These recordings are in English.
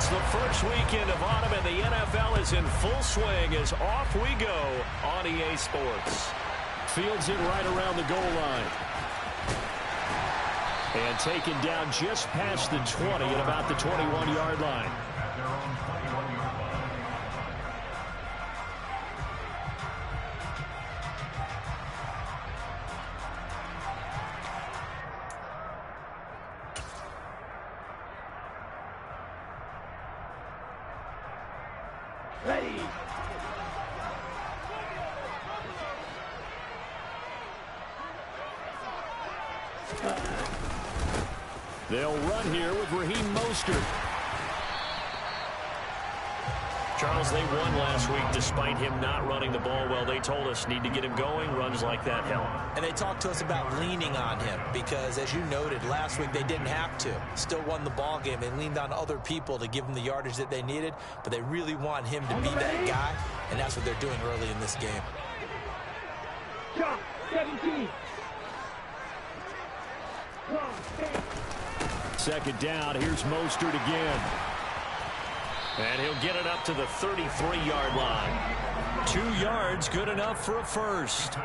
It's the first weekend of autumn, and the NFL is in full swing as off we go on EA Sports. Fields it right around the goal line. And taken down just past the 20 at about the 21-yard line. Ready. They'll run here with Raheem Mostert. Charles, they won last week despite him not running the ball well. They told us need to get him going. Runs like that help. And they talked to us about leaning on him because, as you noted, last week they didn't have to. Still won the ball game. They leaned on other people to give them the yardage that they needed, but they really want him to be that guy, and that's what they're doing early in this game. Shot 17. Second down. Here's Mostert again. And he'll get it up to the 33-yard line. 2 yards, good enough for a first.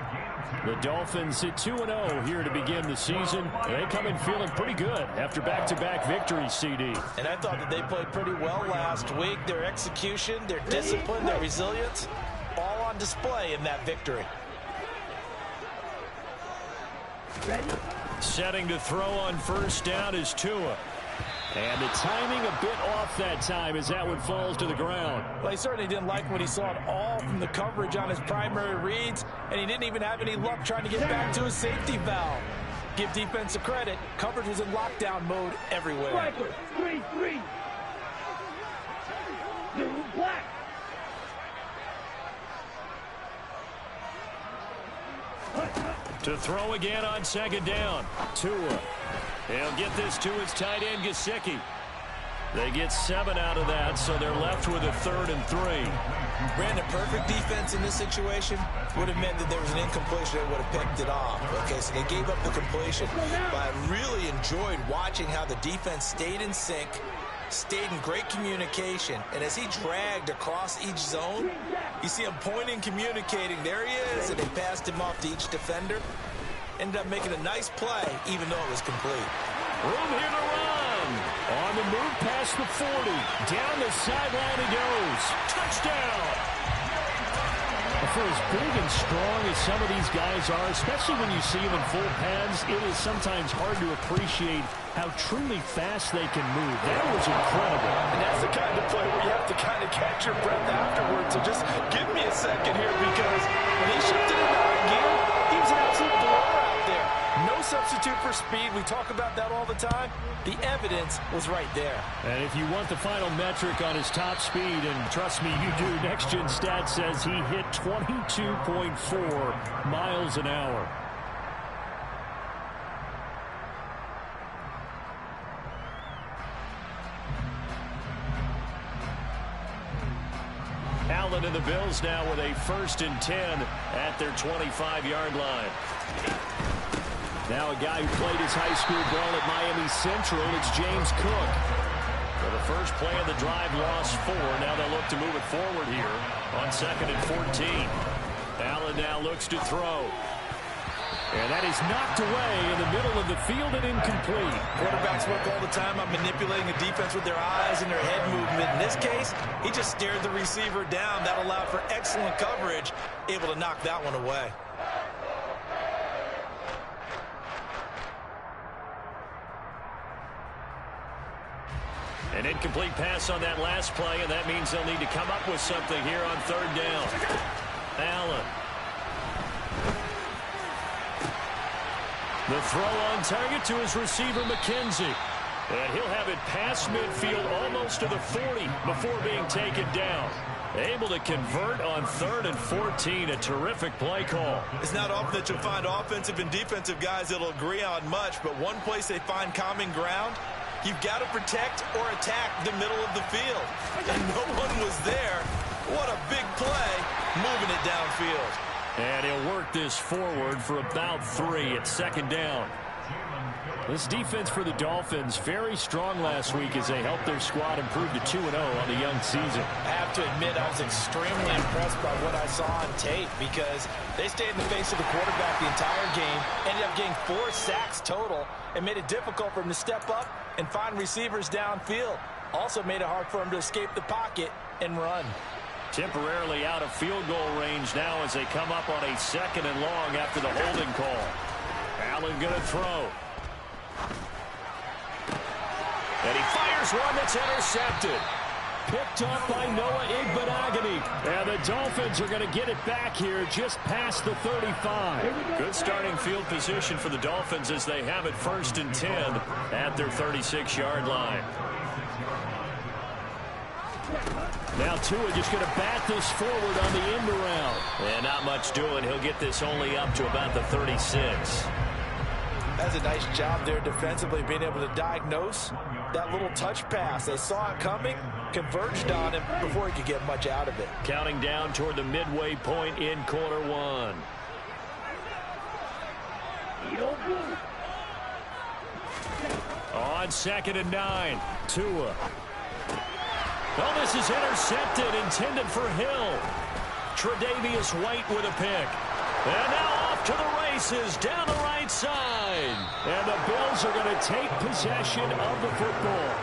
The Dolphins at 2-0 here to begin the season. They come in feeling pretty good after back-to-back victories, CD. And I thought that they played pretty well last week. Their execution, their discipline, their resilience, all on display in that victory. Setting to throw on first down is Tua. And the timing a bit off that time as that one falls to the ground. Well, he certainly didn't like what he saw at all from the coverage on his primary reads, and he didn't even have any luck trying to get back to his safety valve. Give defense a credit. Coverage was in lockdown mode everywhere. Striker, 3-3. Blue, black. To throw again on second down. Tua. He'll get this to his tight end, Gesicki. They get 7 out of that, so they're left with a 3rd and 3. Brandon, perfect defense in this situation would have meant that there was an incompletion that would have picked it off. Okay, so they gave up the completion, but I really enjoyed watching how the defense stayed in sync, stayed in great communication, and as he dragged across each zone, you see him pointing, communicating. There he is, and they passed him off to each defender. Ended up making a nice play, even though it was complete. Room here to run. On the move past the 40. Down the sideline he goes. Touchdown. For as big and strong as some of these guys are, especially when you see them in full pads, it is sometimes hard to appreciate how truly fast they can move. That was incredible. And that's the kind of play where you have to kind of catch your breath afterwards. So just give me a second here, because when he shifted into that gear, he was an absolute blower out there. No substitute for speed. We talk about that all the time. The evidence was right there. And if you want the final metric on his top speed, and trust me, you do, Next Gen Stats says he hit 22.4 miles an hour. Allen and the Bills now with a 1st and 10 at their 25-yard line. Now a guy who played his high school ball at Miami Central, it's James Cook. For the first play of the drive, lost 4. Now they'll look to move it forward here on 2nd and 14. Allen now looks to throw. And that is knocked away in the middle of the field and incomplete. Quarterbacks work all the time on manipulating the defense with their eyes and their head movement. In this case, he just stared the receiver down. That allowed for excellent coverage, able to knock that one away. An incomplete pass on that last play, and that means they'll need to come up with something here on 3rd down. Allen. The throw on target to his receiver, McKenzie. And he'll have it past midfield almost to the 40 before being taken down. Able to convert on 3rd and 14. A terrific play call. It's not often that you'll find offensive and defensive guys that'll agree on much, but one place they find common ground, you've got to protect or attack the middle of the field. And no one was there. What a big play, moving it downfield. And he'll work this forward for about 3 at 2nd down. This defense for the Dolphins, very strong last week as they helped their squad improve to 2-0 on the young season. I have to admit, I was extremely impressed by what I saw on tape because they stayed in the face of the quarterback the entire game, ended up getting 4 sacks total, and made it difficult for him to step up and find receivers downfield. Also made it hard for him to escape the pocket and run. Temporarily out of field goal range now as they come up on a 2nd and long after the holding call. Allen going to throw. And he fires one that's intercepted. Picked up by Noah Igbenogany. And the Dolphins are going to get it back here just past the 35. Good starting field position for the Dolphins as they have it 1st and 10 at their 36-yard line. Now Tua just going to bat this forward on the end around. And not much doing. He'll get this only up to about the 36. That's a nice job there defensively, being able to diagnose that little touch pass. They saw it coming, converged on him before he could get much out of it. Counting down toward the midway point in quarter 1. On 2nd and 9, Tua. Well, this is intercepted, intended for Hill. Tre'Davious White with a pick. And now off to the races down the right side. And the Bills are going to take possession of the football.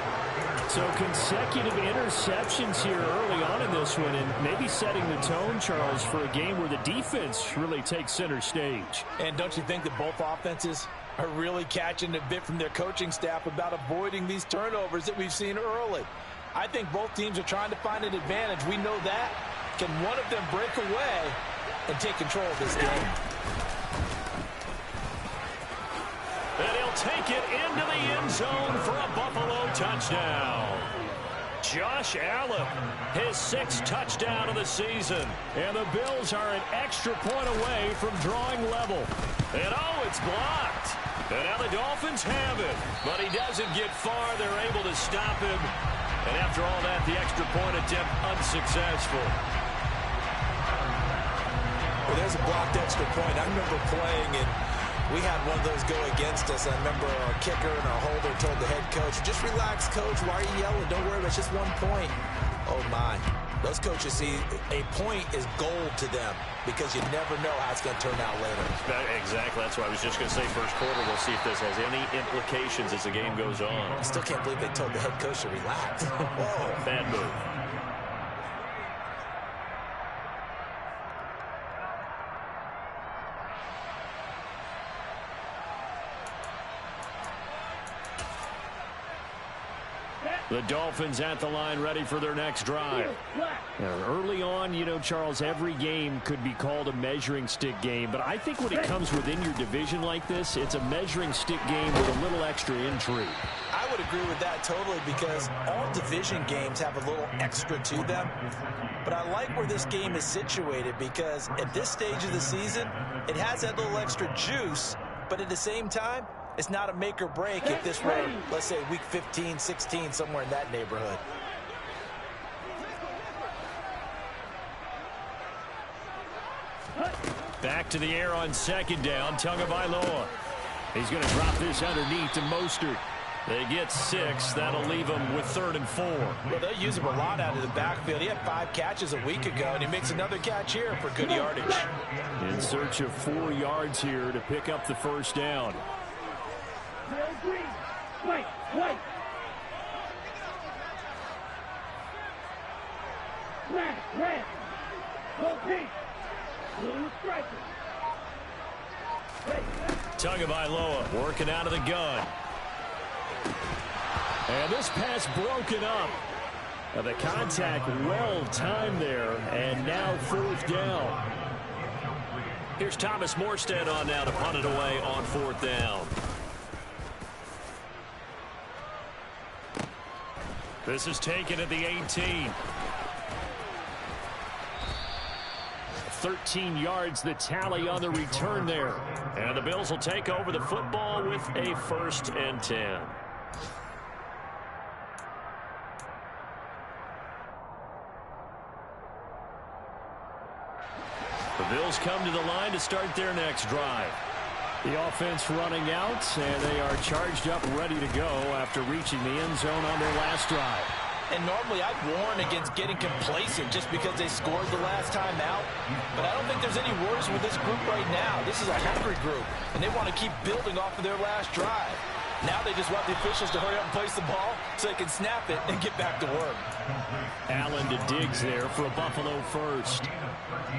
So consecutive interceptions here early on in this one, and maybe setting the tone, Charles, for a game where the defense really takes center stage. And don't you think that both offenses are really catching a bit from their coaching staff about avoiding these turnovers that we've seen early? I think both teams are trying to find an advantage. We know that. Can one of them break away and take control of this game? And he'll take it into the end zone for a Buffalo touchdown. Josh Allen, his 6th touchdown of the season. And the Bills are an extra point away from drawing level. And oh, it's blocked. And now the Dolphins have it. But he doesn't get far. They're able to stop him. And after all that, the extra point attempt unsuccessful. Well, there's a blocked extra point. I remember playing, and we had one of those go against us. I remember our kicker and our holder told the head coach, just relax, coach. Why are you yelling? Don't worry, it's just 1 point. Oh, my. Those coaches see a point is gold to them because you never know how it's going to turn out later. Exactly. That's what I was just going to say. First quarter, we'll see if this has any implications as the game goes on. I still can't believe they told the head coach to relax. Whoa. Bad move. The Dolphins at the line, ready for their next drive. Early on, you know, Charles, every game could be called a measuring stick game, but I think when it comes within your division like this, it's a measuring stick game with a little extra intrigue. I would agree with that totally because all division games have a little extra to them. But I like where this game is situated because at this stage of the season, it has that little extra juice, but at the same time, it's not a make or break if this were, let's say, week 15, 16, somewhere in that neighborhood. Back to the air on 2nd down, Tagovailoa. He's going to drop this underneath to Mostert. They get 6. That'll leave him with 3rd and 4. Well, they'll use him a lot out of the backfield. He had 5 catches a week ago, and he makes another catch here for good yardage. In search of 4 yards here to pick up the 1st down. White. Red. Go pink. Blue striker. Tagovailoa working out of the gun. And this pass broken up. The contact well timed there, and now 4th down. Here's Thomas Morstead on now to punt it away on 4th down. This is taken at the 18. 13 yards the tally on the return there. And the Bills will take over the football with a 1st and 10. The Bills come to the line to start their next drive. The offense running out, and they are charged up, ready to go after reaching the end zone on their last drive. And normally I'd warn against getting complacent just because they scored the last time out. But I don't think there's any worries with this group right now. This is a hungry group, and they want to keep building off of their last drive. Now they just want the officials to hurry up and place the ball so they can snap it and get back to work. Allen to Diggs there for a Buffalo first.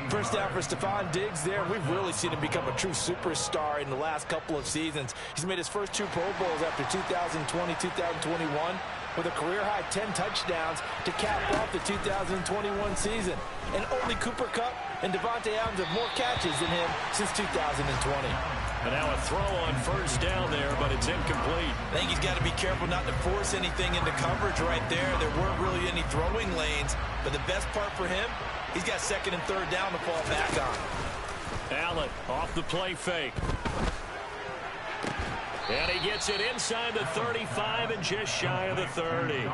First down for Stephon Diggs there. We've really seen him become a true superstar in the last couple of seasons. He's made his first 2 Pro Bowls after 2020, 2021. With a career-high 10 touchdowns to cap off the 2021 season. And only Cooper Kupp and Devontae Adams have more catches than him since 2020. And now a throw on first down there, but it's incomplete. I think he's got to be careful not to force anything into coverage right there. There weren't really any throwing lanes. But the best part for him, he's got second and third down to fall back on. Allen off the play fake. And he gets it inside the 35 and just shy of the 30.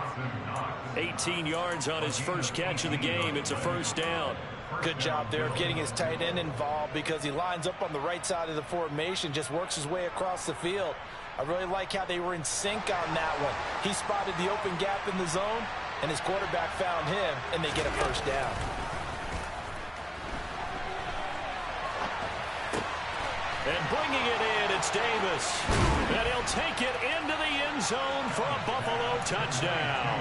18 yards on his first catch of the game. It's a first down. Good job there of getting his tight end involved because he lines up on the right side of the formation, just works his way across the field. I really like how they were in sync on that one. He spotted the open gap in the zone, and his quarterback found him, and they get a first down. And bringing it in, it's Davis. And he'll take it into the end zone for a Buffalo touchdown.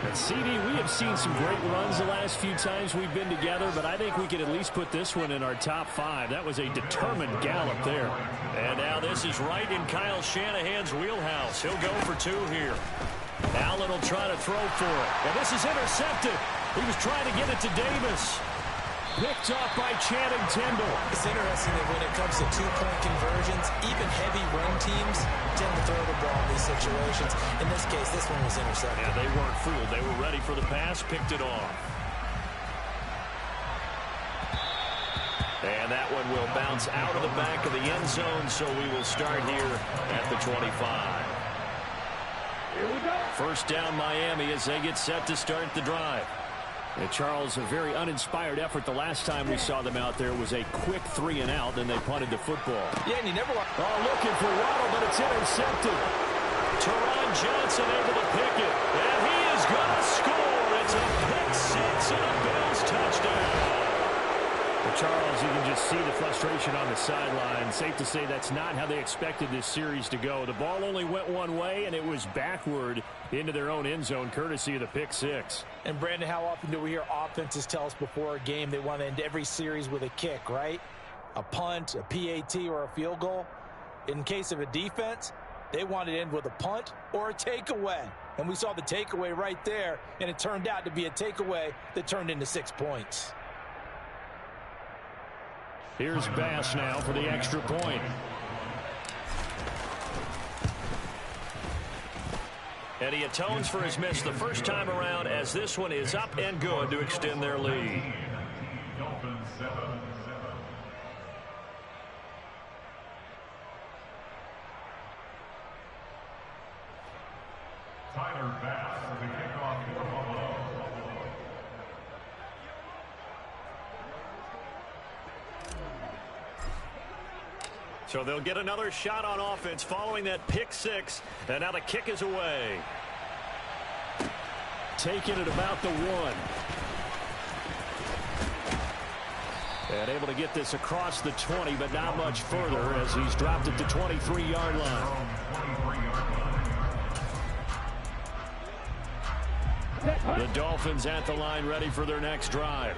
And CD, we have seen some great runs the last few times we've been together, but I think we could at least put this one in our top 5. That was a determined gallop there. And now this is right in Kyle Shanahan's wheelhouse. He'll go for 2 here. Allen will try to throw for it. And this is intercepted. He was trying to get it to Davis. Picked off by Channing Tindall. It's interesting that when it comes to 2-point conversions, even heavy run teams tend to throw the ball in these situations. In this case, this one was intercepted. Yeah, they weren't fooled. They were ready for the pass, picked it off. And that one will bounce out of the back of the end zone, so we will start here at the 25. Here we go. First down Miami as they get set to start the drive. And Charles, a very uninspired effort the last time we saw them out there was a quick 3 and out, then they punted the football. Yeah, and you never want... looking for Waddle, but it's intercepted. Teron Johnson able to pick it, and he is going to score. It's a pick 6 and a Bills touchdown. Well, Charles, you can just see the frustration on the sideline. Safe to say that's not how they expected this series to go. The ball only went one way, and it was backward into their own end zone, courtesy of the pick 6. And, Brandon, how often do we hear offenses tell us before a game they want to end every series with a kick, right? A punt, a PAT, or a field goal. In case of a defense, they want to end with a punt or a takeaway. And we saw the takeaway right there, and it turned out to be a takeaway that turned into 6 points. Here's Bass now for the extra point. And he atones for his miss the first time around as this one is up and good to extend their lead. Tyler Bass for the kickoff for Buffalo. So they'll get another shot on offense following that pick 6. And now the kick is away. Taken at about the 1. And able to get this across the 20, but not much further as he's dropped it to 23-yard line. The Dolphins at the line ready for their next drive.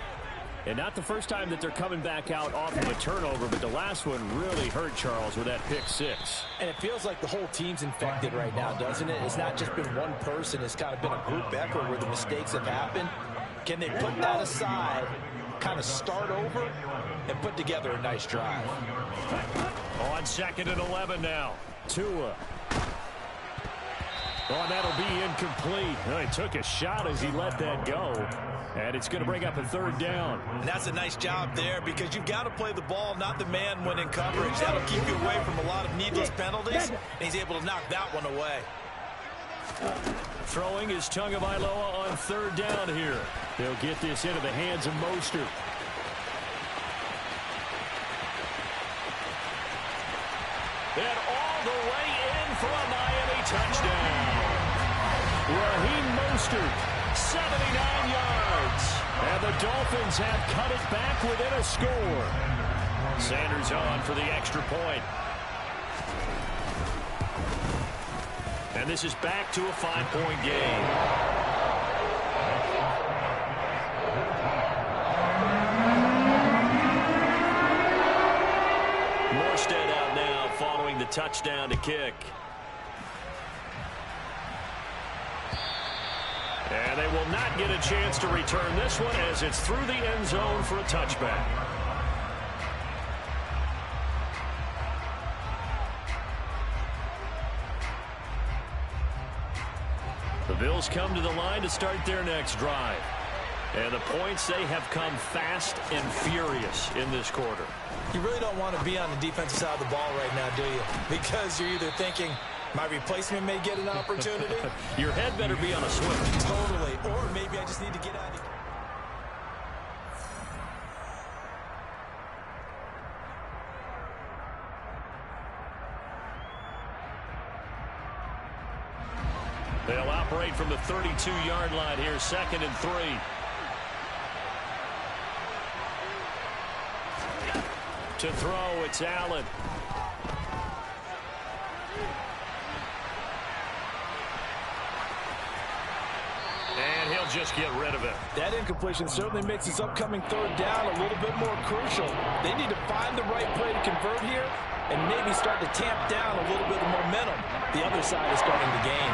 And not the first time that they're coming back out off of a turnover, but the last one really hurt Charles with that pick 6. And it feels like the whole team's infected right now, doesn't it? It's not just been one person. It's kind of been a group effort where the mistakes have happened. Can they put that aside, kind of start over, and put together a nice drive? On 2nd and 11 now. Tua. Oh, that'll be incomplete. Well, he took a shot as he let that go. And it's going to bring up a 3rd down. And that's a nice job there because you've got to play the ball, not the man when in coverage. That'll keep you away from a lot of needless penalties. And he's able to knock that one away. Throwing is Tagovailoa on 3rd down here. They'll get this into the hands of Mostert. for a Miami touchdown. Raheem Mostert, 79 yards. And the Dolphins have cut it back within a score. Sanders on for the extra point. And this is back to a 5-point game. Morstead out now following the touchdown to kick. And they will not get a chance to return this one as it's through the end zone for a touchback. The Bills come to the line to start their next drive. And the points, they have come fast and furious in this quarter. You really don't want to be on the defensive side of the ball right now, do you? Because you're either thinking, my replacement may get an opportunity. Your head better be on a swivel. Totally. Or maybe I just need to get out of the... They'll operate from the 32-yard line here, 2nd and 3. To throw, it's Allen. And he'll just get rid of it. That incompletion certainly makes this upcoming 3rd down a little bit more crucial. They need to find the right play to convert here and maybe start to tamp down a little bit of momentum. The other side is starting to gain.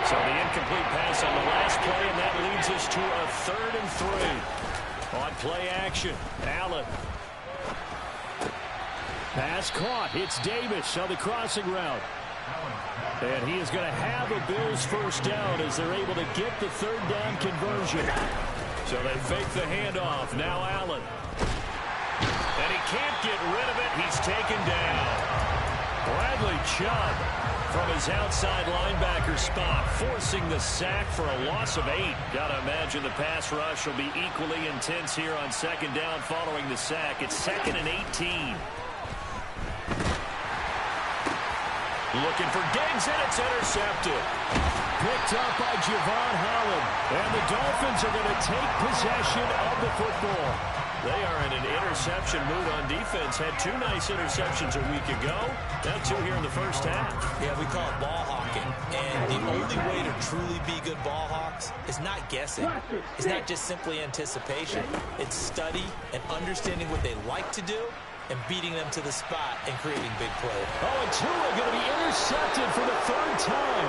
So the incomplete pass on the last play, and that leads us to a 3rd and 3. On play action, Allen. Pass caught. It's Davis on the crossing route. And he is going to have a Bills 1st down as they're able to get the 3rd down conversion. So they fake the handoff. Now Allen. And he can't get rid of it. He's taken down. Bradley Chubb from his outside linebacker spot, forcing the sack for a loss of 8. Got to imagine the pass rush will be equally intense here on 2nd down following the sack. It's 2nd and 18. Looking for Diggs, and it's intercepted. Picked up by Javon Holland. And the Dolphins are going to take possession of the football. They are in an interception mood on defense. Had 2 nice interceptions a week ago. Now 2 here in the 1st half. Yeah, we call it ball hawking. And the only way to truly be good ball hawks is not guessing. It's not just simply anticipation. It's study and understanding what they like to do and beating them to the spot and creating big plays. Oh, and Tua going to be intercepted for the 3rd time.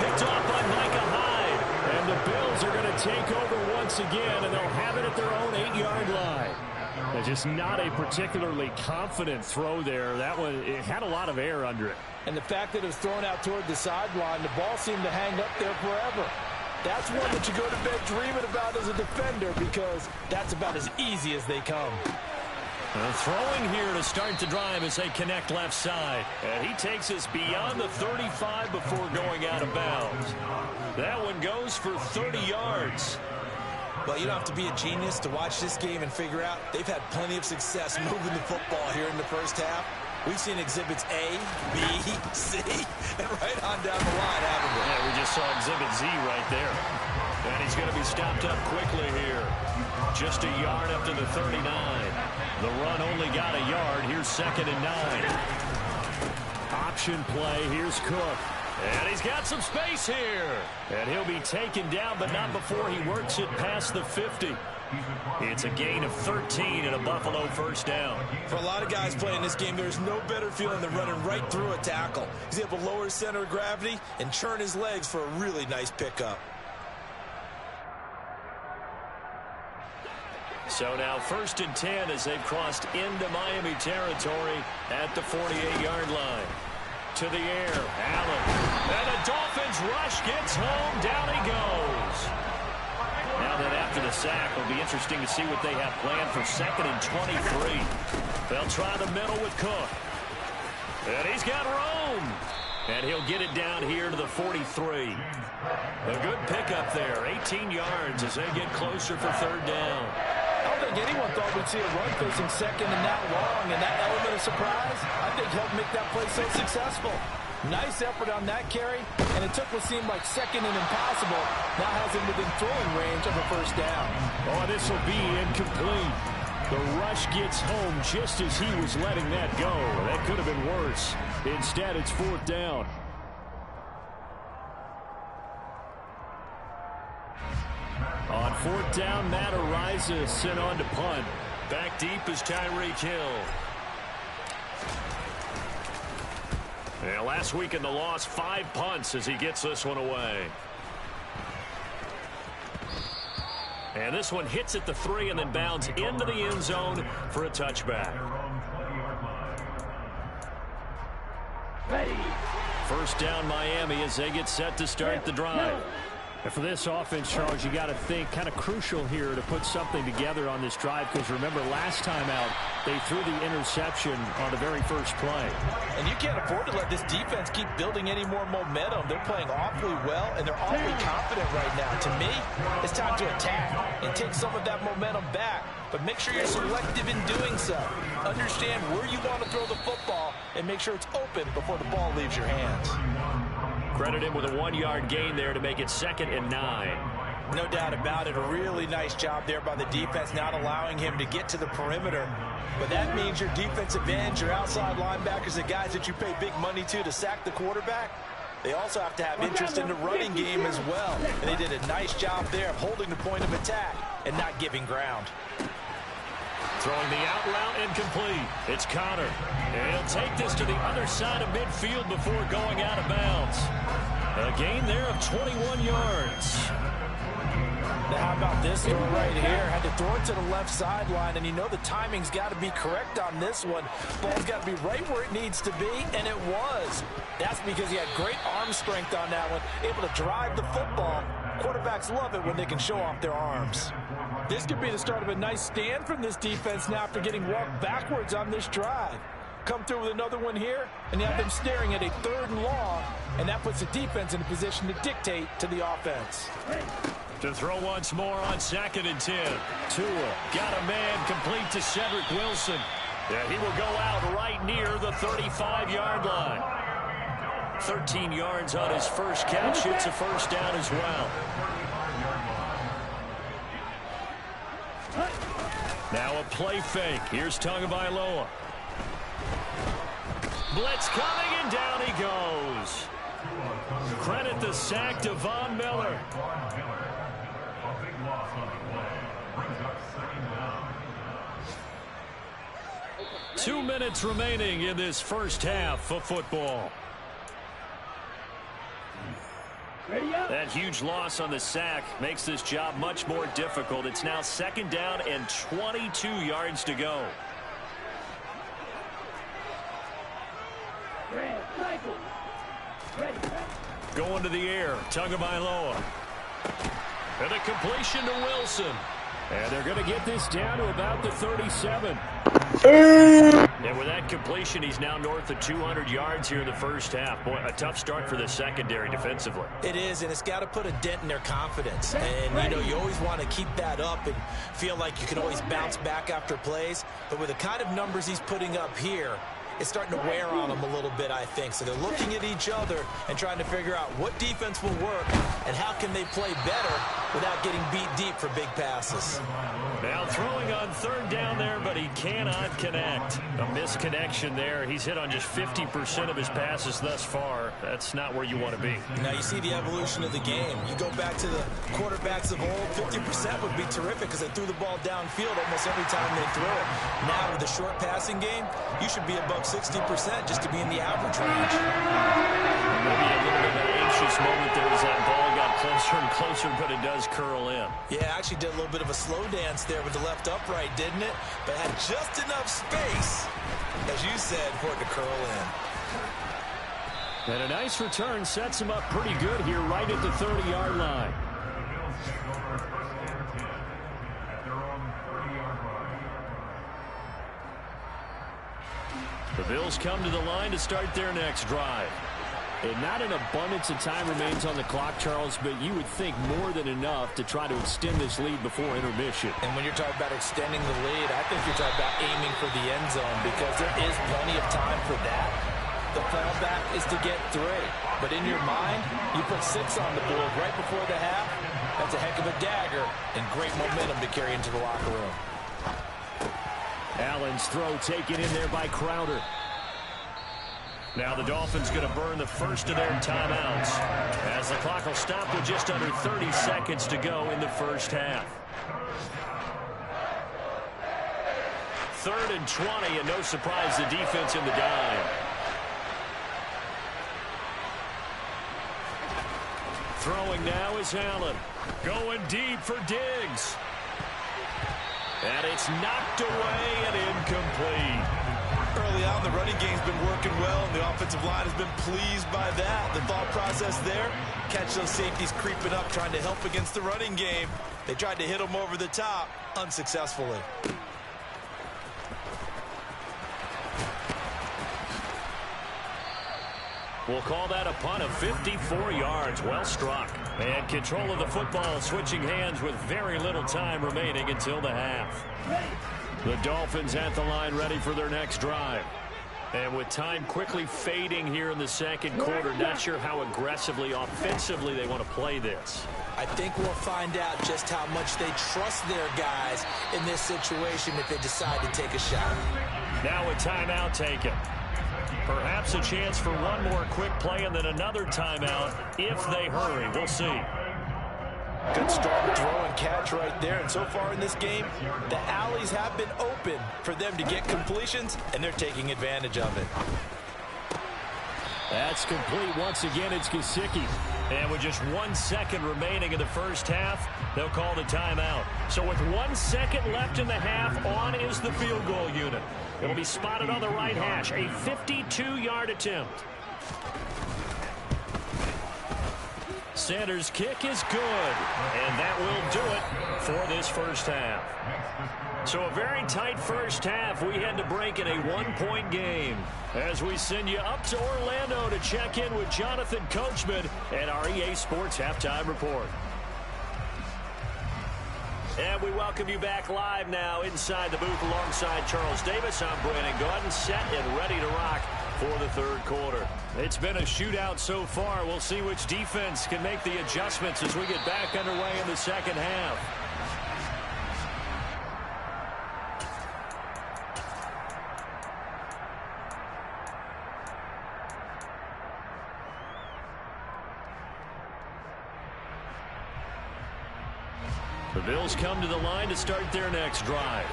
Picked off by Micah Hyde. And the Bills are going to take over once again, and they'll have it at their own 8-yard line. It's just not a particularly confident throw there. That one, it had a lot of air under it. And the fact that it was thrown out toward the sideline, the ball seemed to hang up there forever. That's one that you go to bed dreaming about as a defender because that's about as easy as they come. Throwing here to start the drive as they connect left side. And he takes us beyond the 35 before going out of bounds. That one goes for 30 yards. Well, you don't have to be a genius to watch this game and figure out they've had plenty of success moving the football here in the 1st half. We've seen exhibits A, B, C, and right on down the line, haven't we? Yeah, we just saw exhibit Z right there. And he's going to be stopped up quickly here. Just a yard up to the 39. The run only got a yard. Here's 2nd and 9. Option play. Here's Cook. And he's got some space here. And he'll be taken down, but not before he works it past the 50. It's a gain of 13 and a Buffalo 1st down. For a lot of guys playing this game, there's no better feeling than running right through a tackle. He's able to lower his center of gravity and churn his legs for a really nice pickup. So now 1st and 10 as they've crossed into Miami territory at the 48-yard line. To the air, Allen. And the Dolphins rush gets home. Down he goes. Now that after the sack, it'll be interesting to see what they have planned for 2nd and 23. They'll try the middle with Cook. And he's got room. And he'll get it down here to the 43. A good pickup there. 18 yards as they get closer for 3rd down. I don't think anyone thought we'd see a run facing 2nd and that long, and that element of surprise, I think, helped make that play so successful. Nice effort on that carry, and it took what seemed like second and impossible. Now has him within throwing range of a first down. Oh, this will be incomplete. The rush gets home just as he was letting that go. That could have been worse. Instead, it's fourth down. On fourth down, Matt Ariza sent on to punt. Back deep is Tyreek Hill. Yeah, last week in the loss, 5 punts as he gets this one away. And this one hits at the 3 and then bounds into the end zone for a touchback. Ready. First down Miami as they get set to start the drive. And for this offense, Charles, you got to think kind of crucial here to put something together on this drive, because remember last time out they threw the interception on the very first play. And you can't afford to let this defense keep building any more momentum. They're playing awfully well, and they're awfully confident right now. To me, it's time to attack and take some of that momentum back. But make sure you're selective in doing so. Understand where you want to throw the football and make sure it's open before the ball leaves your hands. Credit him with a 1-yard gain there to make it 2nd and 9. No doubt about it. A really nice job there by the defense, not allowing him to get to the perimeter. But that means your defensive ends, your outside linebackers, the guys that you pay big money to sack the quarterback, they also have to have interest in the running game as well. And they did a nice job there of holding the point of attack and not giving ground. Throwing the out route incomplete. It's Connor. And he'll take this to the other side of midfield before going out of bounds. A gain there of 21 yards. Now how about this throw right here? Had to throw it to the left sideline, and you know the timing's got to be correct on this one. Ball's got to be right where it needs to be, and it was. That's because he had great arm strength on that one, able to drive the football. Quarterbacks love it when they can show off their arms. This could be the start of a nice stand from this defense now after getting walked backwards on this drive. Come through with another one here, and you have them staring at a 3rd and long, and that puts the defense in a position to dictate to the offense. To throw once more on 2nd and 10. Tua got a man complete to Cedric Wilson. Yeah, he will go out right near the 35-yard line. 13 yards on his first catch. It's a first down as well. Now a play fake. Here's Tagovailoa. Blitz coming, and down he goes. Credit the sack to Von Miller. 2 minutes remaining in this first half of football. That huge loss on the sack makes this job much more difficult. It's now 2nd down and 22 yards to go. Going to the air, Tagovailoa. And a completion to Wilson. And they're going to get this down to about the 37. And with that completion, he's now north of 200 yards here in the first half. Boy, a tough start for the secondary defensively. It is, and it's got to put a dent in their confidence. And, you know, you always want to keep that up and feel like you can always bounce back after plays. But with the kind of numbers he's putting up here, it's starting to wear on them a little bit, I think. So they're looking at each other and trying to figure out what defense will work and how can they play better without getting beat deep for big passes. Now throwing on 3rd down there, but he cannot connect. A misconnection there. He's hit on just 50% of his passes thus far. That's not where you want to be. Now you see the evolution of the game. You go back to the quarterbacks of old, 50% would be terrific because they threw the ball downfield almost every time they throw it. Now with the short passing game, you should be above 60% just to be in the average range. Maybe a little bit of an anxious moment there as that ball got closer and closer, but it does curl in. Yeah, actually did a little bit of a slow dance there with the left upright, didn't it? But had just enough space, as you said, for it to curl in. And a nice return sets him up pretty good here right at the 30-yard line. The Bills come to the line to start their next drive. And not an abundance of time remains on the clock, Charles, but you would think more than enough to try to extend this lead before intermission. And when you're talking about extending the lead, I think you're talking about aiming for the end zone because there is plenty of time for that. the fallback is to get 3. But in your mind, you put 6 on the board right before the half. That's a heck of a dagger and great momentum to carry into the locker room. Allen's throw taken in there by Crowder. Now the Dolphins going to burn the first of their timeouts as the clock will stop with just under 30 seconds to go in the first half. 3rd and 20, and no surprise, the defense in the dime. Throwing now is Allen. Going deep for Diggs. And it's knocked away and incomplete. Early on, the running game's been working well, and the offensive line has been pleased by that. The thought process there, catch those safeties creeping up, trying to help against the running game. They tried to hit them over the top, unsuccessfully. We'll call that a punt of 54 yards. Well struck. And control of the football switching hands with very little time remaining until the half. The Dolphins at the line ready for their next drive. And with time quickly fading here in the second quarter, not sure how aggressively, offensively they want to play this. I think we'll find out just how much they trust their guys in this situation if they decide to take a shot. Now a timeout taken. Perhaps a chance for one more quick play and then another timeout if they hurry. We'll see. Good strong throw and catch right there. And so far in this game, the alleys have been open for them to get completions, and they're taking advantage of it. That's complete. Once again, it's Gesicki. And with just 1 second remaining in the first half, they'll call the timeout. So with 1 second left in the half, on is the field goal unit. It'll be spotted on the right hash. A 52-yard attempt. Sanders' kick is good. And that will do it for this first half. So a very tight first half. We had to break in a 1-point game as we send you up to Orlando to check in with Jonathan Coachman and our EA Sports Halftime Report. And we welcome you back live now inside the booth alongside Charles Davis. I'm Brandon Gordon, set and ready to rock for the third quarter. It's been a shootout so far. We'll see which defense can make the adjustments as we get back underway in the second half. The Bills come to the line to start their next drive.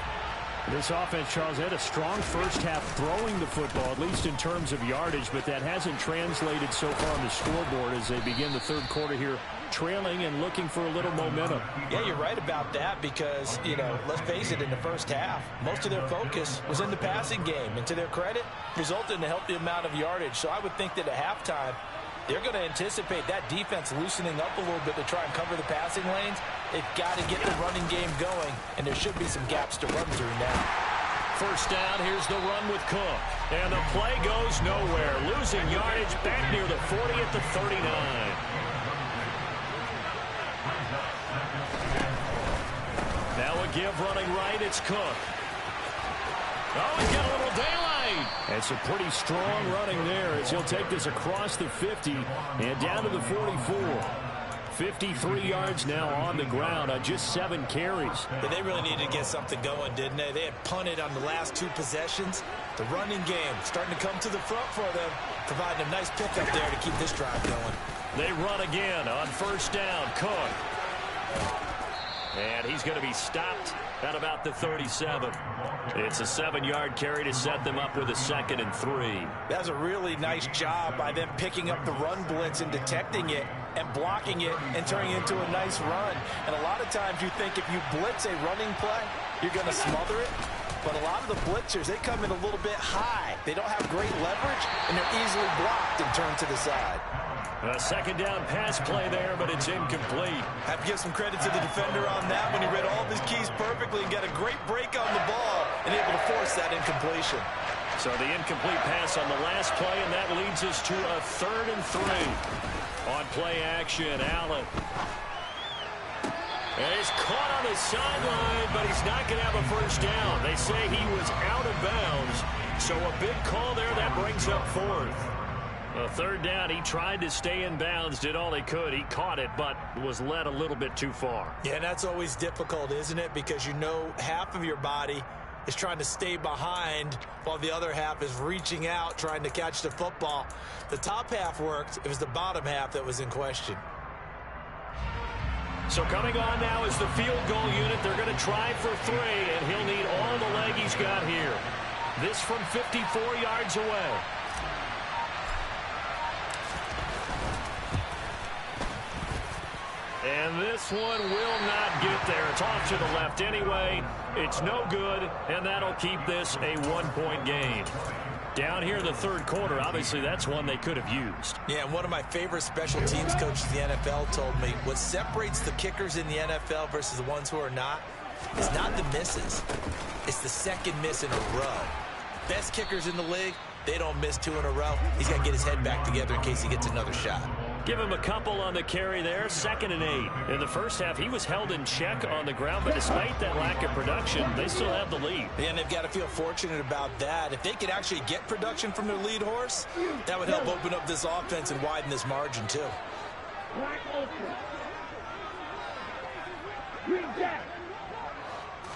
This offense, Charles, had a strong first half throwing the football, at least in terms of yardage, but that hasn't translated so far on the scoreboard as they begin the third quarter here, trailing and looking for a little momentum. Yeah, you're right about that because, you know, let's face it, in the first half, most of their focus was in the passing game, and to their credit, resulted in a healthy amount of yardage. So I would think that at halftime, they're going to anticipate that defense loosening up a little bit to try and cover the passing lanes. They've got to get the running game going, and there should be some gaps to run through now. First down, here's the run with Cook. And the play goes nowhere. Losing yardage back near the 40 at the 39. Now a give running right, it's Cook. Oh, he's got a little daylight. It's a pretty strong running there as he'll take this across the 50 and down to the 44. 53 yards now on the ground on just 7 carries. Yeah, they really needed to get something going, didn't they? They had punted on the last 2 possessions. The running game starting to come to the front for them, providing a nice pickup there to keep this drive going. They run again on first down. Cook. And he's going to be stopped at about the 37. It's a 7-yard carry to set them up with a 2nd and 3. That's a really nice job by them picking up the run blitz and detecting it and blocking it and turning it into a nice run. And a lot of times you think if you blitz a running play, you're going to smother it. But a lot of the blitzers, they come in a little bit high. They don't have great leverage, and they're easily blocked and turned to the side. A 2nd down pass play there, but it's incomplete. Have to give some credit to the defender on that when he read all of his keys perfectly and got a great break on the ball and able to force that incompletion. So the incomplete pass on the last play, and that leads us to a 3rd and 3. On play action, Allen. And he's caught on the sideline, but he's not going to have a first down. They say he was out of bounds. So a big call there. That brings up fourth. A third down, he tried to stay in bounds, did all he could. He caught it, but was led a little bit too far. Yeah, and that's always difficult, isn't it? Because you know half of your body is trying to stay behind while the other half is reaching out, trying to catch the football. The top half worked. It was the bottom half that was in question. So coming on now is the field goal unit. They're going to try for 3, and he'll need all the leg he's got here. This from 54 yards away. And this one will not get there. It's off to the left anyway. It's no good, and that'll keep this a 1-point game. Down here in the third quarter, obviously that's one they could have used. Yeah, and one of my favorite special teams coaches in the NFL told me what separates the kickers in the NFL versus the ones who are not is not the misses. It's the second miss in a row. Best kickers in the league, they don't miss 2 in a row. He's got to get his head back together in case he gets another shot. Give him a couple on the carry there. 2nd and 8. In the first half, he was held in check on the ground, but despite that lack of production, they still have the lead. And they've got to feel fortunate about that. If they could actually get production from their lead horse, that would help open up this offense and widen this margin, too. Black Ultra. Green Jack.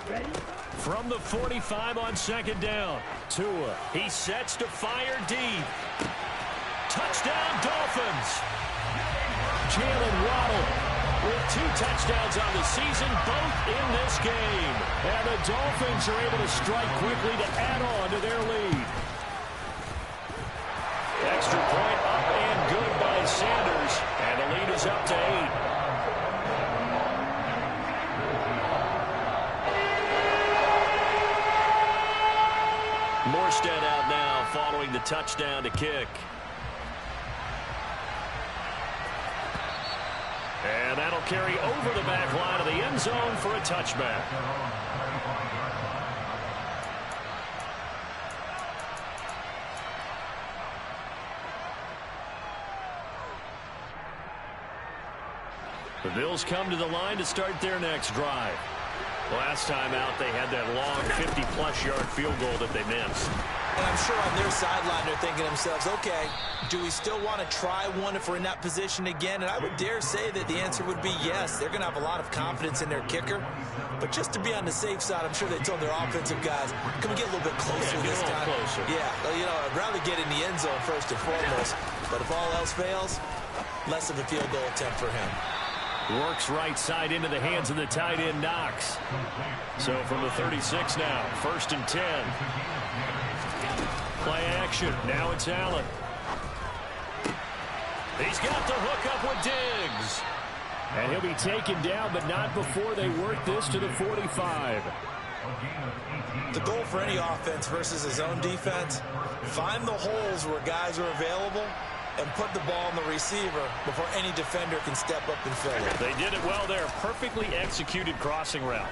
Ready? From the 45 on 2nd down. Tua, he sets to fire deep. Touchdown, Dolphins. Jalen Waddle with 2 touchdowns on the season, both in this game. And the Dolphins are able to strike quickly to add on to their lead. Extra point up and good by Sanders. And the lead is up to 8. Morstead out now following the touchdown to kick. And that'll carry over the back line of the end zone for a touchback. The Bills come to the line to start their next drive. Last time out, they had that long 50-plus yard field goal that they missed. And I'm sure on their sideline they're thinking to themselves, okay, do we still want to try one if we're in that position again? And I would dare say that the answer would be yes. They're going to have a lot of confidence in their kicker. But just to be on the safe side, I'm sure they told their offensive guys, can we get a little bit closer this time? Closer. Yeah, well, you know, I'd rather get in the end zone first and foremost. But if all else fails, less of a field goal attempt for him. Works right side into the hands of the tight end, Knox. So from the 36 now, 1st and 10. Play action. Now it's Allen. He's got the hook up with Diggs. And he'll be taken down, but not before they work this to the 45. The goal for any offense versus his own defense, find the holes where guys are available and put the ball on the receiver before any defender can step up and fill it. They did it well there. Perfectly executed crossing route.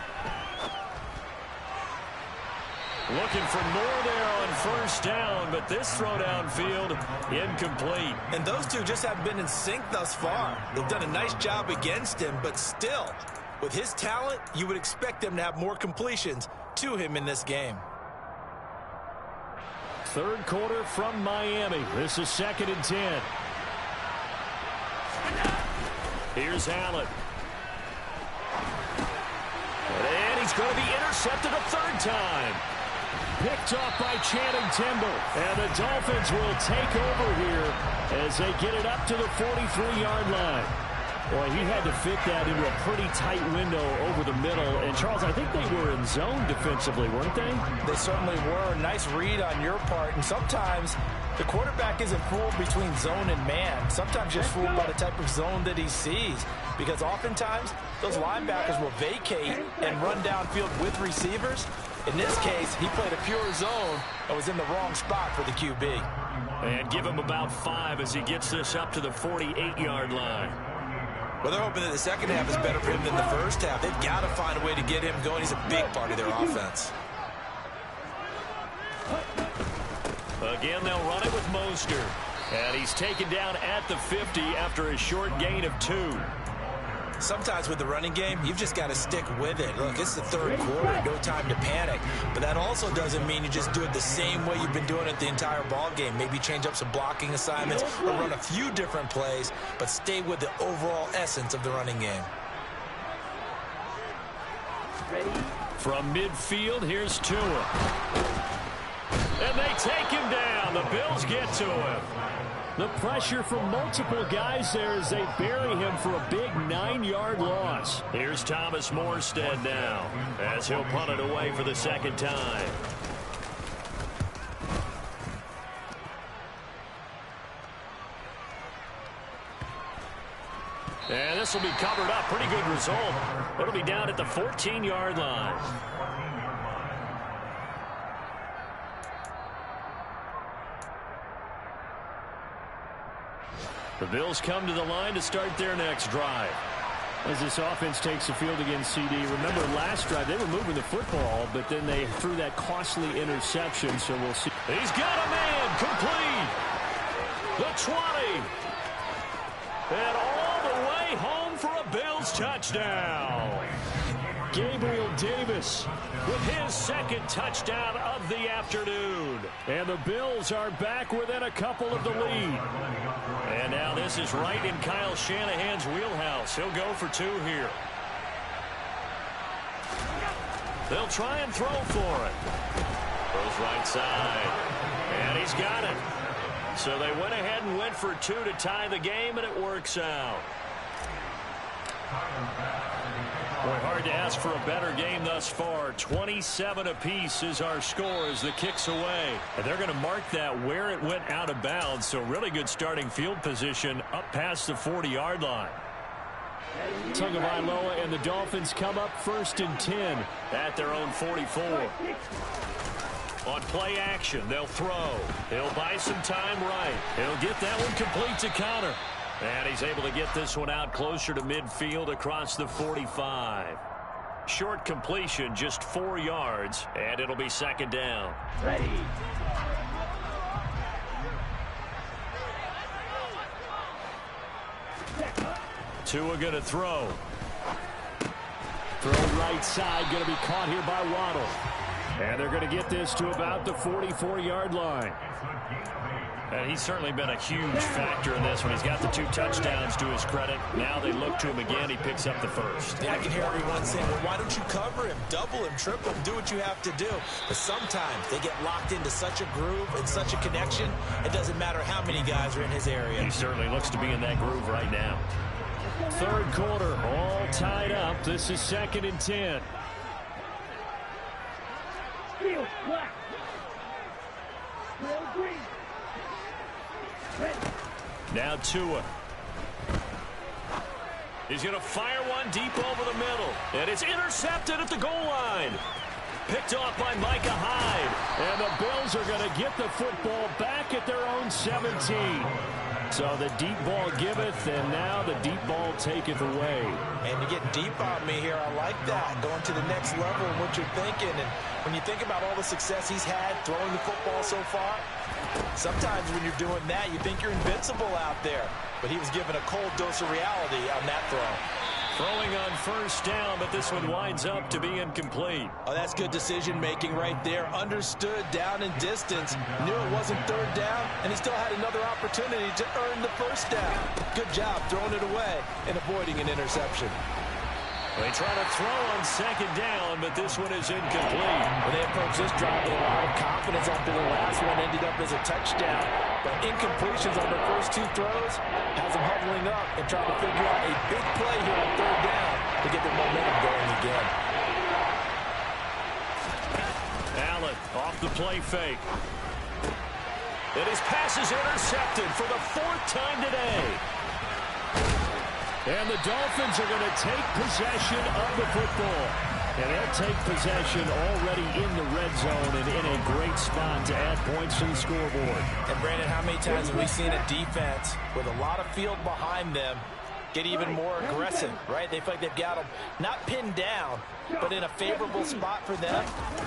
Looking for more there on 1st down, but this throw downfield incomplete. And those two just haven't been in sync thus far. They've done a nice job against him, but still, with his talent, you would expect them to have more completions to him in this game. Third quarter from Miami. This is 2nd and 10. Here's Allen. And he's going to be intercepted a 3rd time. Picked off by Channing Tindall. And the Dolphins will take over here as they get it up to the 43-yard line. Boy, he had to fit that into a pretty tight window over the middle. And, Charles, I think they were in zone defensively, weren't they? They certainly were. Nice read on your part. And sometimes the quarterback isn't fooled between zone and man. Sometimes just fooled by the type of zone that he sees. Because oftentimes, those linebackers will vacate and run downfield with receivers. In this case, he played a pure zone and was in the wrong spot for the QB. And give him about 5 as he gets this up to the 48-yard line. Well, they're hoping that the second half is better for him than the first half. They've got to find a way to get him going. He's a big part of their offense. Again, they'll run it with Mostert. And he's taken down at the 50 after a short gain of 2. sometimes with the running game, you've just got to stick with it. Look, it's the third quarter, no time to panic. But that also doesn't mean you just do it the same way you've been doing it the entire ball game. Maybe change up some blocking assignments or run a few different plays, but stay with the overall essence of the running game. From midfield, here's Tua. And they take him down. The Bills get to him. The pressure from multiple guys there as they bury him for a big 9-yard loss. Here's Thomas Morstead now as he'll punt it away for the second time. And this will be covered up. Pretty good result. It'll be down at the 14-yard line. The Bills come to the line to start their next drive. As this offense takes the field against CD. Remember last drive they were moving the football, but then they threw that costly interception, so we'll see. He's got a man complete. The 20. And all the way home for a Bills touchdown. Gabriel Davis with his second touchdown of the afternoon. And the Bills are back within a couple of the lead. And now this is right in Kyle Shanahan's wheelhouse. He'll go for 2 here. They'll try and throw for it. Goes right side. And he's got it. So they went ahead and went for 2 to tie the game, and it works out. Boy, hard to ask for a better game thus far. 27 apiece is our score as the kick's away. And they're going to mark that where it went out of bounds. So really good starting field position up past the 40-yard line. Tagovailoa and the Dolphins come up 1st and 10 at their own 44. On play action, they'll throw. He'll buy some time right. He'll get that one complete to Connor. And he's able to get this one out closer to midfield across the 45. Short completion, just 4 yards, and it'll be second down. Ready. Tua going to throw. Throw right side, going to be caught here by Waddle. And they're going to get this to about the 44-yard line. And he's certainly been a huge factor in this one. He's got the 2 touchdowns to his credit. Now they look to him again. He picks up the first. Yeah, I can hear everyone saying, well, why don't you cover him, double him, triple him, do what you have to do. But sometimes they get locked into such a groove and such a connection, it doesn't matter how many guys are in his area. He certainly looks to be in that groove right now. Third quarter, all tied up. This is 2nd and 10. Field black. Field green. Ready. Now Tua. He's going to fire one deep over the middle. And it's intercepted at the goal line. Picked off by Micah Hyde. And the Bills are going to get the football back at their own 17. So the deep ball giveth, and now the deep ball taketh away. And you get deep on me here. I like that. Going to the next level and what you're thinking. And when you think about all the success he's had throwing the football so far, sometimes when you're doing that, you think you're invincible out there. But he was given a cold dose of reality on that throw. Throwing on first down, but this one winds up to be incomplete. Oh, that's good decision-making right there. Understood down and distance. Knew it wasn't third down, and he still had another opportunity to earn the first down. Good job throwing it away and avoiding an interception. They try to throw on second down, but this one is incomplete. Well, they approach this drive with a lot of confidence after the last one ended up as a touchdown. But incompletions on their first 2 throws has them huddling up and trying to figure out a big play here on third down to get their momentum going again. Allen off the play fake. And his pass is intercepted for the 4th time today. And the Dolphins are going to take possession of the football. And they'll take possession already in the red zone and in a great spot to add points to the scoreboard. And Brandon, how many times have we seen a defense with a lot of field behind them get even more aggressive, right? They feel like they've got them not pinned down, but in a favorable spot for them.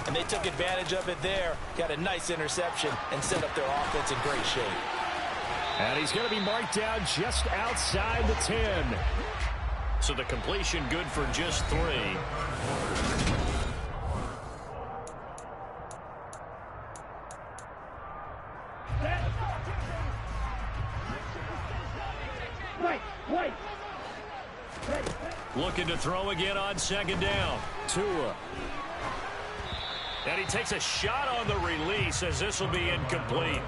And they took advantage of it there, got a nice interception, and set up their offense in great shape. And he's going to be marked down just outside the 10. So the completion good for just 3. Looking to throw again on 2nd down. Tua. And he takes a shot on the release as this will be incomplete.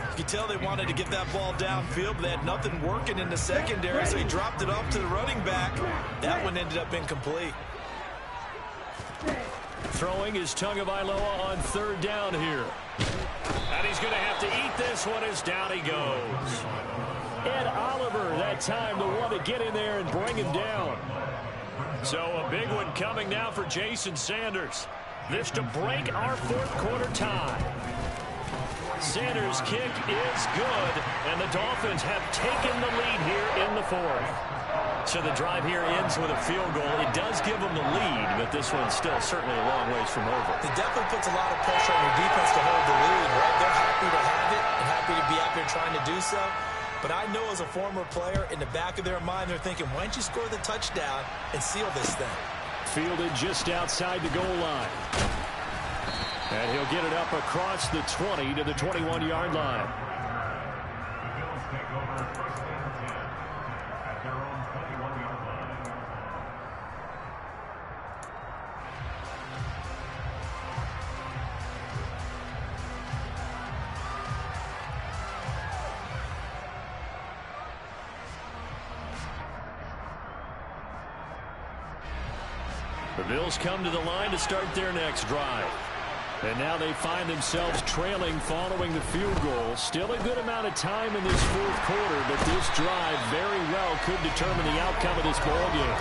You can tell they wanted to get that ball downfield, but they had nothing working in the secondary, so he dropped it off to the running back. That one ended up incomplete. Throwing is Tagovailoa on 3rd down here. And he's going to have to eat this one as down he goes. Ed Oliver, that time, the one to get in there and bring him down. So a big one coming now for Jason Sanders. This to break our 4th quarter tie. Sanders' kick is good, and the Dolphins have taken the lead here in the 4th. So the drive here ends with a field goal. It does give them the lead, but this one's still certainly a long ways from over. It definitely puts a lot of pressure on your defense to hold the lead, right? They're happy to have it and happy to be out there trying to do so. But I know as a former player, in the back of their mind, they're thinking, why don't you score the touchdown and seal this thing? Fielded just outside the goal line. And he'll get it up across the 20 to the 21-yard line. The Bills take over 1st and 10 at their own 21-yard line. The Bills come to the line to start their next drive. And now they find themselves trailing following the field goal. Still a good amount of time in this 4th quarter, but this drive very well could determine the outcome of this ballgame.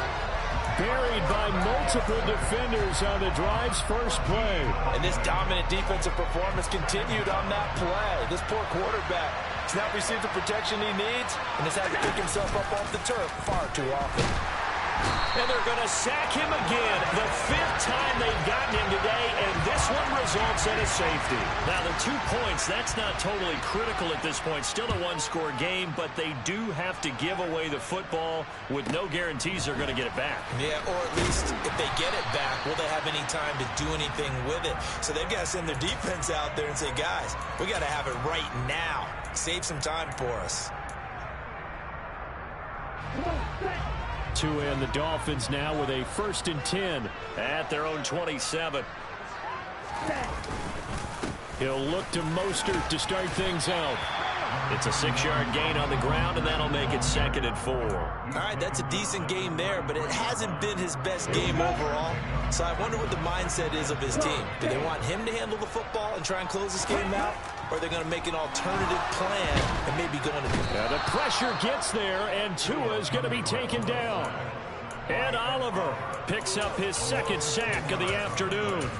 Buried by multiple defenders on the drive's first play. And this dominant defensive performance continued on that play. This poor quarterback has not received the protection he needs and has had to pick himself up off the turf far too often. And they're going to sack him again. The 5th time they've gotten him today, and this one results in a safety. Now, the 2 points, that's not totally critical at this point. Still a one-score game, but they do have to give away the football with no guarantees they're going to get it back. Yeah, or at least if they get it back, will they have any time to do anything with it? So they've got to send their defense out there and say, guys, we got to have it right now. Save some time for us. Tua and the Dolphins now with a 1st and 10 at their own 27. He'll look to Mostert to start things out. It's a 6-yard gain on the ground, and that'll make it 2nd and 4. All right, that's a decent game there, but it hasn't been his best game overall. So I wonder what the mindset is of his team. Do they want him to handle the football and try and close this game out? Or are they going to make an alternative plan and maybe go into the pressure gets there, and Tua is going to be taken down. And Oliver picks up his 2nd sack of the afternoon.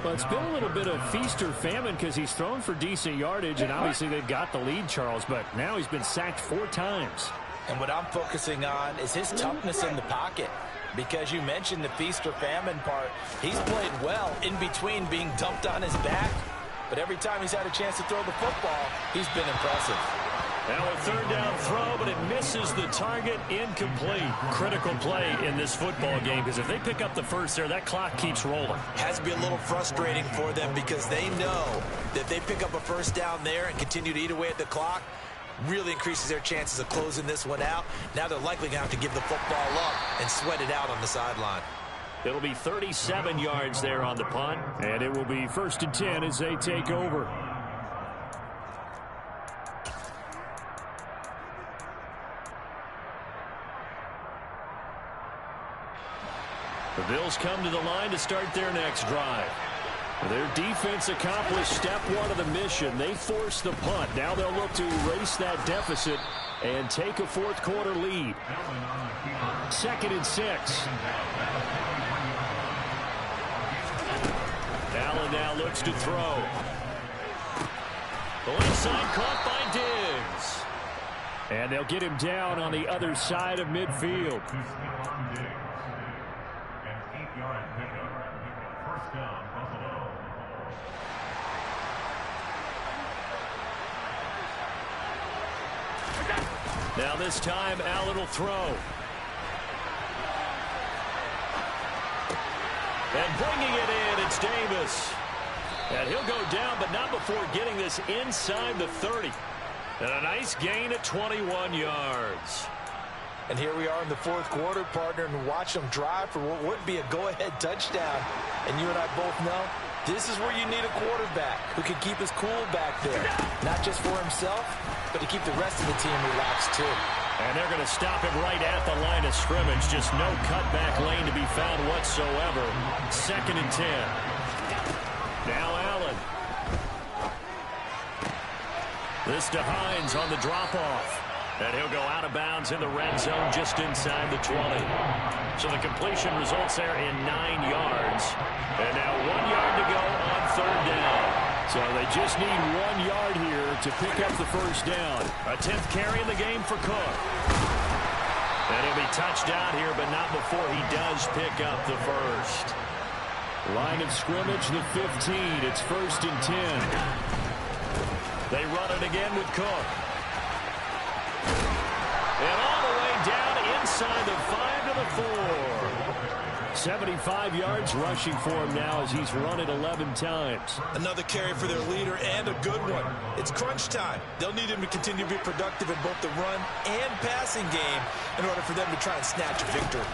Well, it's been a little bit of feast or famine because he's thrown for decent yardage, and obviously they've got the lead, Charles, but now he's been sacked 4 times. And what I'm focusing on is his toughness in the pocket. Because you mentioned the feast or famine part. He's played well in between being dumped on his back. But every time he's had a chance to throw the football, he's been impressive. Now a 3rd down throw, but it misses the target, incomplete. Critical play in this football game, because if they pick up the first there, that clock keeps rolling. Has to be a little frustrating for them because they know that if they pick up a 1st down there and continue to eat away at the clock, really increases their chances of closing this one out. Now they're likely going to have to give the football up and sweat it out on the sideline. It'll be 37 yards there on the punt, and it will be 1st and 10 as they take over. The Bills come to the line to start their next drive. Their defense accomplished step 1 of the mission. They forced the punt. Now they'll look to erase that deficit and take a 4th quarter lead. 2nd and 6. Allen now looks to throw. The left side caught by Diggs. And they'll get him down on the other side of midfield. Now this time, Allen will throw. And bringing it in, it's Davis. And he'll go down, but not before getting this inside the 30. And a nice gain at 21 yards. And here we are in the fourth quarter, partner, and watch them drive for what would be a go-ahead touchdown. And you and I both know this is where you need a quarterback who can keep his cool back there. Not just for himself, but to keep the rest of the team relaxed too. And they're going to stop him right at the line of scrimmage. Just no cutback lane to be found whatsoever. 2nd and 10. Now Allen. This to Hines on the drop-off. And he'll go out of bounds in the red zone just inside the 20. So the completion results there in 9 yards. And now 1 yard to go on 3rd down. So they just need 1 yard here to pick up the first down. A 10th carry in the game for Cook. And he'll be touched out here, but not before he does pick up the first. Line of scrimmage, the 15. It's 1st and 10. They run it again with Cook. And all the way down inside the 5 to the 4. 75 yards rushing for him now as he's run it 11 times. Another carry for their leader and a good one. It's crunch time. They'll need him to continue to be productive in both the run and passing game in order for them to try and snatch a victory.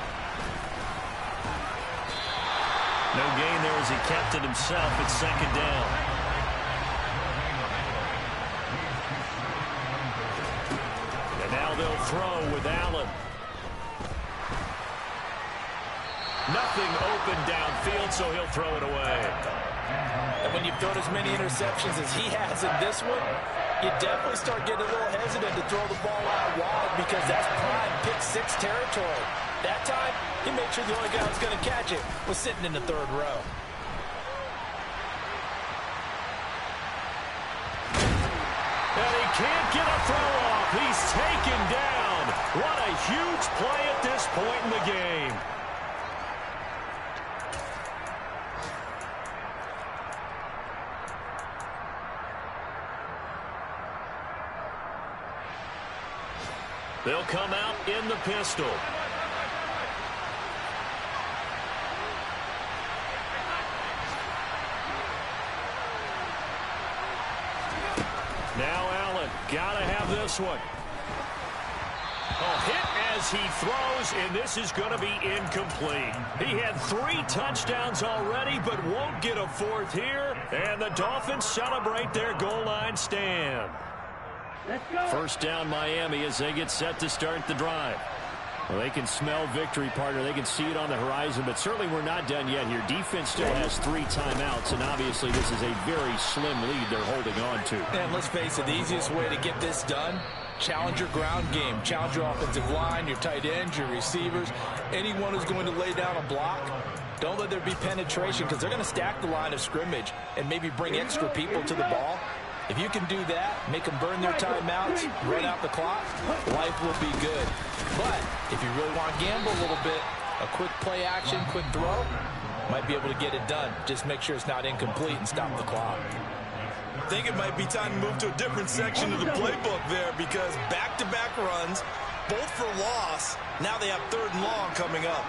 No gain there as he kept it himself at 2nd down. And now they'll throw with Allen. Nothing open downfield, so he'll throw it away. And when you've thrown as many interceptions as he has in this one, you definitely start getting a little hesitant to throw the ball out wide because that's prime pick-6 territory. That time, he made sure the only guy who was going to catch it was sitting in the 3rd row. And he can't get a throw off. He's taken down. What a huge play at this point in the game. They'll come out in the pistol. Now Allen, gotta have this one. A hit as he throws, and this is going to be incomplete. He had 3 touchdowns already, but won't get a 4th here. And the Dolphins celebrate their goal line stand. Let's go. First down Miami as they get set to start the drive. Well, they can smell victory, partner. They can see it on the horizon, but certainly we're not done yet here. Defense still has 3 timeouts, and obviously this is a very slim lead they're holding on to. And let's face it, the easiest way to get this done, challenge your ground game. Challenge your offensive line, your tight ends, your receivers, anyone who's going to lay down a block. Don't let there be penetration because they're going to stack the line of scrimmage and maybe bring extra people to the ball. If you can do that, make them burn their timeouts, run out the clock, life will be good. But if you really want to gamble a little bit, a quick play action, quick throw, might be able to get it done. Just make sure it's not incomplete and stop the clock. I think it might be time to move to a different section of the playbook there because back-to-back runs, both for loss. Now they have 3rd and long coming up.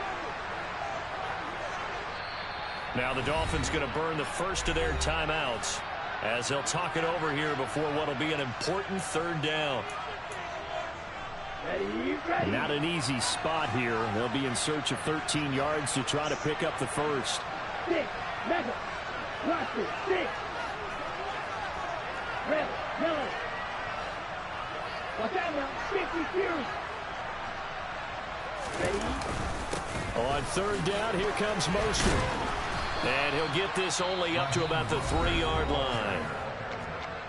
Now the Dolphins going to burn the first of their timeouts as they'll talk it over here before what will be an important 3rd down. Ready. Not an easy spot here. They'll be in search of 13 yards to try to pick up the first. 6. Mega. Watch it. 6. Red. Yellow. Watch out now. 50 Fury. Ready. On 3rd down, here comes Mostert. And he'll get this only up to about the 3-yard line.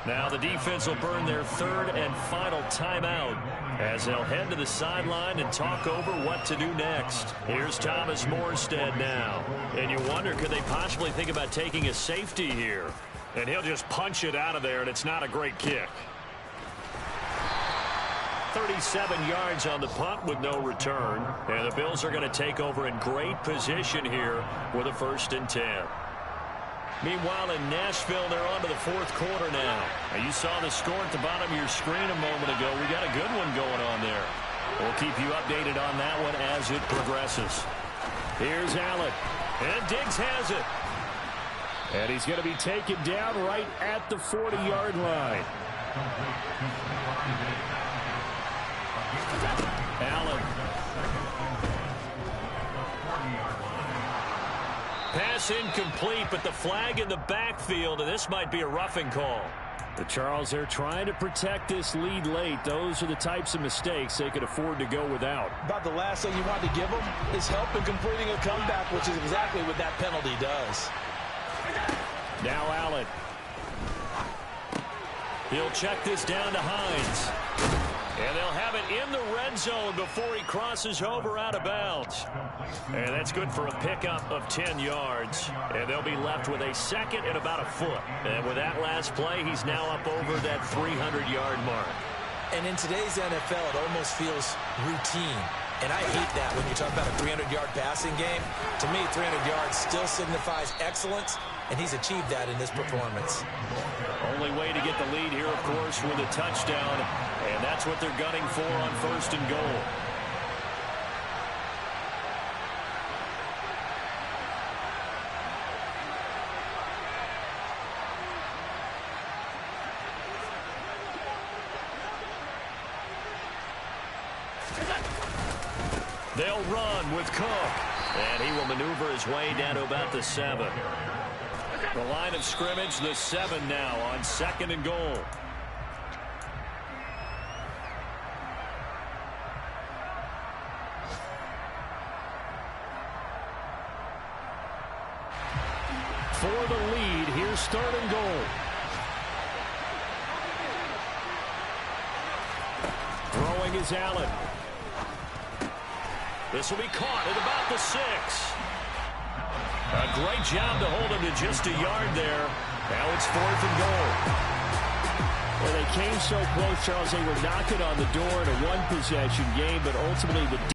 Now the defense will burn their 3rd and final timeout as they'll head to the sideline and talk over what to do next. Here's Thomas Morstead now. And you wonder, could they possibly think about taking a safety here? And he'll just punch it out of there, and it's not a great kick. 37 yards on the punt with no return. And the Bills are going to take over in great position here with a 1st and 10. Meanwhile, in Nashville, they're on to the 4th quarter now. You saw the score at the bottom of your screen a moment ago. We got a good one going on there. We'll keep you updated on that one as it progresses. Here's Allen. And Diggs has it. And he's going to be taken down right at the 40-yard line. Allen. Pass incomplete, but the flag in the backfield, and this might be a roughing call. The Charles, they're trying to protect this lead late. Those are the types of mistakes they could afford to go without. About the last thing you want to give them is help in completing a comeback, which is exactly what that penalty does. Now Allen. He'll check this down to Hines. And they'll have it in the red zone before he crosses over out of bounds. And that's good for a pickup of 10 yards. And they'll be left with a second and about a foot. And with that last play, he's now up over that 300-yard mark. And in today's NFL, it almost feels routine. And I hate that when you talk about a 300-yard passing game. To me, 300 yards still signifies excellence, and he's achieved that in this performance. Only way to get the lead here, of course, with a touchdown, and that's what they're gunning for on 1st and goal. They'll run with Cook, and he will maneuver his way down to about the 7. The line of scrimmage, the 7 now on 2nd and goal. For the lead, here's 3rd and goal. Throwing is Allen. This will be caught at about the 6. A great job to hold him to just a yard there. Now it's 4th and goal. Well, they came so close, Charles. They were knocking on the door in a one-possession game, but ultimately the